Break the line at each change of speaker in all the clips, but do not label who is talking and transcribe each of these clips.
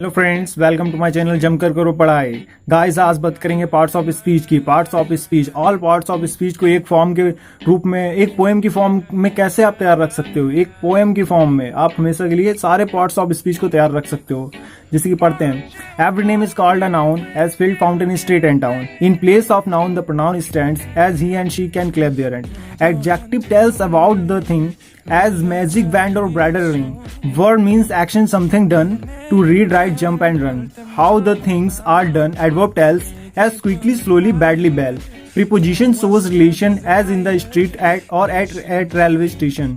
Hello friends, welcome to my channel जमकर करो पढ़ाई। गाइस, आज बात करेंगे पार्ट्स ऑफ स्पीच की। Parts of speech, all parts of speech को एक फॉर्म के रूप में, एक पोएम की फॉर्म में कैसे आप तैयार रख सकते हो। एक पोएम की फॉर्म में आप हमेशा के लिए सारे पार्ट्स ऑफ स्पीच को तैयार रख सकते हो। जैसे कि पढ़ते हैं, every name is called a noun as field fountain in street and town. In place of noun the pronoun stands as he and she can clap their hand. Adjective tells about the thing as magic band or bridal ring. Verb means action, something done. To read, write, jump and run. How the things are done. Adverb tells as quickly, slowly, badly, well. Preposition shows relation as in the street at railway station.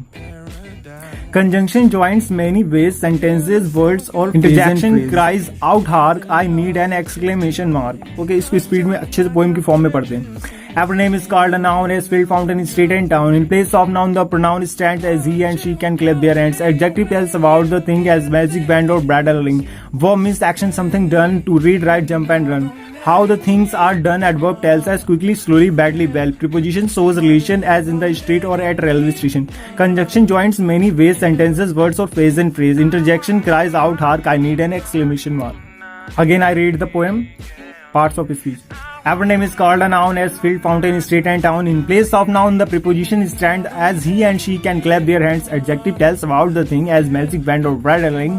Conjunction joins many ways, sentences, words or interjection cries out hark, I need an exclamation mark. Okay, इसको speed में अच्छे से poem की form में पढ़ते हैं। Every name is called a noun as filled fountain in street and town. In place of noun, the pronoun stands as he and she can clap their hands. Adjective tells about the thing as magic band or bridal ring. Verb means action, something done. To read, write, jump and run. How the things are done. Adverb tells as quickly, slowly, badly, well. Preposition shows relation as in the street or at railway station. Conjunction joins many ways, sentences, words or phrase and phrase. Interjection cries out hark, I need an exclamation mark. Again I read the poem. Parts of speech. Every name is called a noun as filled fountain in street and town. In place of noun, the preposition stand as he and she can clap their hands. Adjective tells about the thing as magic band or bridal ring.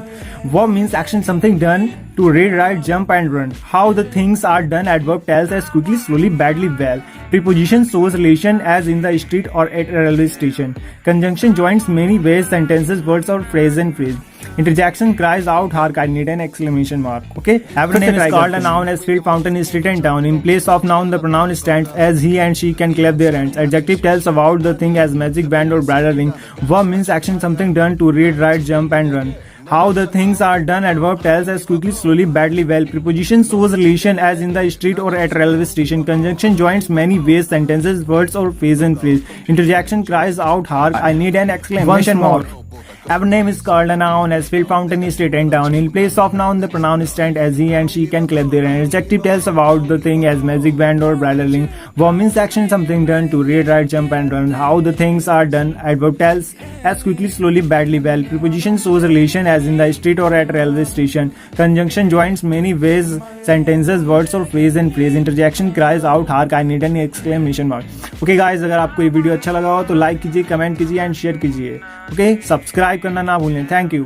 Verb means action, something done. To read, write, jump and run. How the things are done. Adverb tells as quickly, slowly, badly, well. Preposition shows relation as in the street or at a railway station. Conjunction joins many ways, sentences, words or phrase and phrase. Interjection cries out hark, I need an exclamation mark. Okay, every name is called a noun as filled fountain in street and town. In place of noun, the pronoun stands as he and she can clap their hands. Adjective tells about the thing as magic band or bridal ring. Verb means action, something done. To read, write, jump and run. How the things are done. Adverb tells as quickly, slowly, badly, well. Preposition shows relation as in the street or at railway station. Conjunction joins many ways, sentences, words or phrase and phrase. Interjection cries out hark, I need an exclamation mark. Every name is called a noun as filled fountain in street and town. In place of noun, the pronoun stand as he and she can clap their hands. Adjective tells about the thing as magic band or bridal ring. Verb means action, something done. To read, write, jump and run. How the things are done. Adverb tells as quickly, slowly, badly, well. Preposition shows relation as in the street or at railway station. Conjunction joins many ways, sentences, words or phrase and phrase. Interjection cries out hark, I need an exclamation mark. Okay guys, अगर आपको ये video अच्छा लगा हो तो like कीजिए, comment कीजिए and share कीजिए। ओके, सब्सक्राइब करना ना भूलें। Thank you.